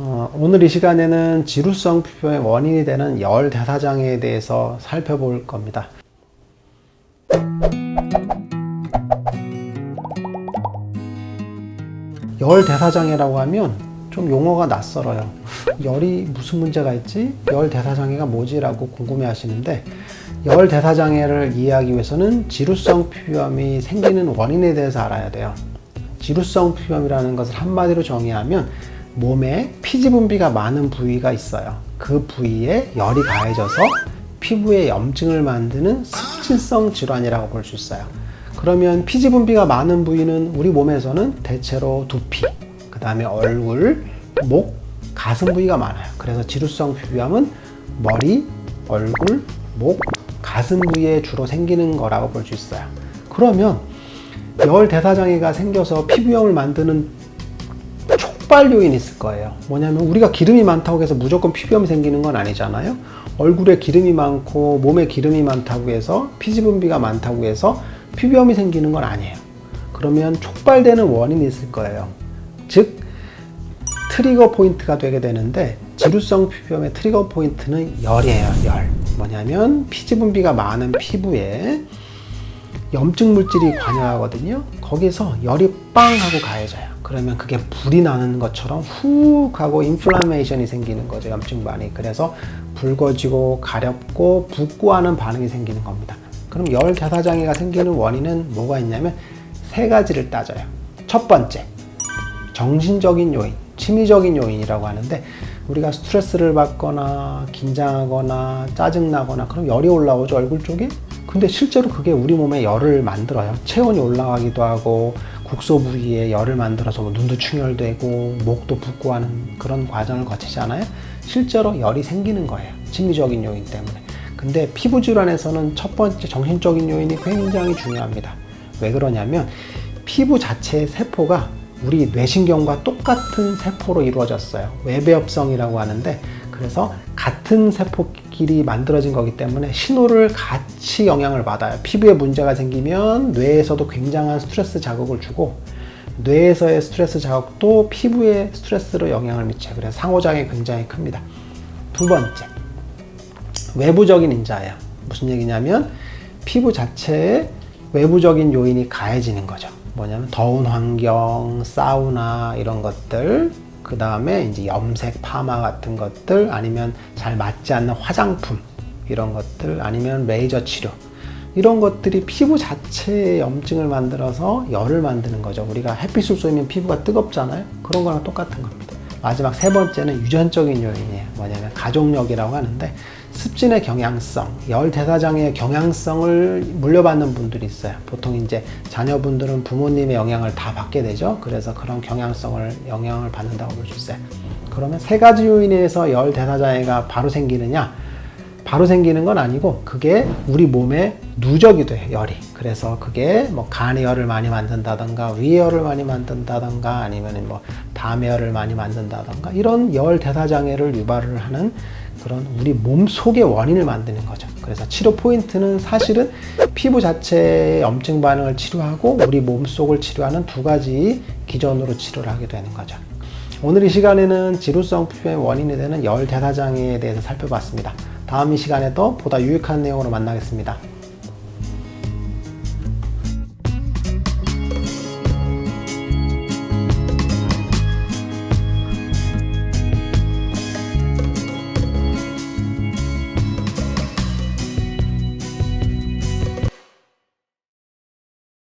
오늘 이 시간에는 지루성 피부염의 원인이 되는 열 대사장애에 대해서 살펴볼 겁니다. 열 대사장애라고 하면 좀 용어가 낯설어요. 열이 무슨 문제가 있지? 열 대사장애가 뭐지? 라고 궁금해 하시는데, 열 대사장애를 이해하기 위해서는 지루성 피부염이 생기는 원인에 대해서 알아야 돼요. 지루성 피부염이라는 것을 한마디로 정의하면 몸에 피지 분비가 많은 부위가 있어요. 그 부위에 열이 가해져서 피부에 염증을 만드는 습진성 질환이라고 볼 수 있어요. 그러면 피지 분비가 많은 부위는 우리 몸에서는 대체로 두피, 그 다음에 얼굴, 목, 가슴 부위가 많아요. 그래서 지루성 피부염은 머리, 얼굴, 목, 가슴 부위에 주로 생기는 거라고 볼 수 있어요. 그러면 열 대사장애가 생겨서 피부염을 만드는 촉발 요인이 있을 거예요. 뭐냐면 우리가 기름이 많다고 해서 무조건 피부염이 생기는 건 아니잖아요. 얼굴에 기름이 많고 몸에 기름이 많다고 해서 피지 분비가 많다고 해서 피부염이 생기는 건 아니에요. 그러면 촉발되는 원인이 있을 거예요. 즉 트리거 포인트가 되게 되는데, 지루성 피부염의 트리거 포인트는 열이에요. 열. 뭐냐면 피지 분비가 많은 피부에 염증 물질이 관여하거든요. 거기서 열이 빵 하고 가해져요. 그러면 그게 불이 나는 것처럼 훅 하고 인플라메이션이 생기는 거죠. 염증반이. 그래서 붉어지고 가렵고 붓고 하는 반응이 생기는 겁니다. 그럼 열 대사장애가 생기는 원인은 뭐가 있냐면 세 가지를 따져요. 첫 번째, 정신적인 요인, 심리적인 요인이라고 하는데, 우리가 스트레스를 받거나 긴장하거나 짜증나거나 그럼 열이 올라오죠, 얼굴 쪽에. 근데 실제로 그게 우리 몸에 열을 만들어요. 체온이 올라가기도 하고 국소 부위에 열을 만들어서 눈도 충혈되고 목도 붓고 하는 그런 과정을 거치잖아요. 실제로 열이 생기는 거예요, 심리적인 요인 때문에. 근데 피부 질환에서는 첫 번째 정신적인 요인이 굉장히 중요합니다. 왜 그러냐면 피부 자체의 세포가 우리 뇌신경과 똑같은 세포로 이루어졌어요. 외배합성이라고 하는데, 그래서 같은 세포끼리 만들어진 거기 때문에 신호를 같이 영향을 받아요. 피부에 문제가 생기면 뇌에서도 굉장한 스트레스 자극을 주고, 뇌에서의 스트레스 자극도 피부에 스트레스로 영향을 미쳐요. 그래서 상호작용이 굉장히 큽니다. 두 번째, 외부적인 인자예요. 무슨 얘기냐면 피부 자체에 외부적인 요인이 가해지는 거죠. 뭐냐면 더운 환경, 사우나 이런 것들, 그 다음에 이제 염색, 파마 같은 것들, 아니면 잘 맞지 않는 화장품 이런 것들, 아니면 레이저 치료, 이런 것들이 피부 자체에 염증을 만들어서 열을 만드는 거죠. 우리가 햇빛을 쏘면 피부가 뜨겁잖아요. 그런 거랑 똑같은 겁니다. 마지막 세 번째는 유전적인 요인이에요. 뭐냐면 가족력이라고 하는데, 습진의 경향성, 열 대사장애의 경향성을 물려받는 분들이 있어요. 보통 이제 자녀분들은 부모님의 영향을 다 받게 되죠. 그래서 그런 영향을 받는다고 볼 수 있어요. 그러면 세 가지 요인에 의해서 열 대사장애가 바로 생기느냐? 바로 생기는 건 아니고 그게 우리 몸에 누적이 돼요, 열이. 그래서 그게 뭐 간에 열을 많이 만든다던가 위에 열을 많이 만든다던가 아니면 뭐 담에 열을 많이 만든다던가 이런 열 대사장애를 유발을 하는 그런 우리 몸 속의 원인을 만드는 거죠. 그래서 치료 포인트는 사실은 피부 자체의 염증 반응을 치료하고 우리 몸 속을 치료하는 두 가지 기전으로 치료를 하게 되는 거죠. 오늘 이 시간에는 지루성 피부염의 원인이 되는 열 대사장애에 대해서 살펴봤습니다. 다음 이 시간에도 보다 유익한 내용으로 만나겠습니다.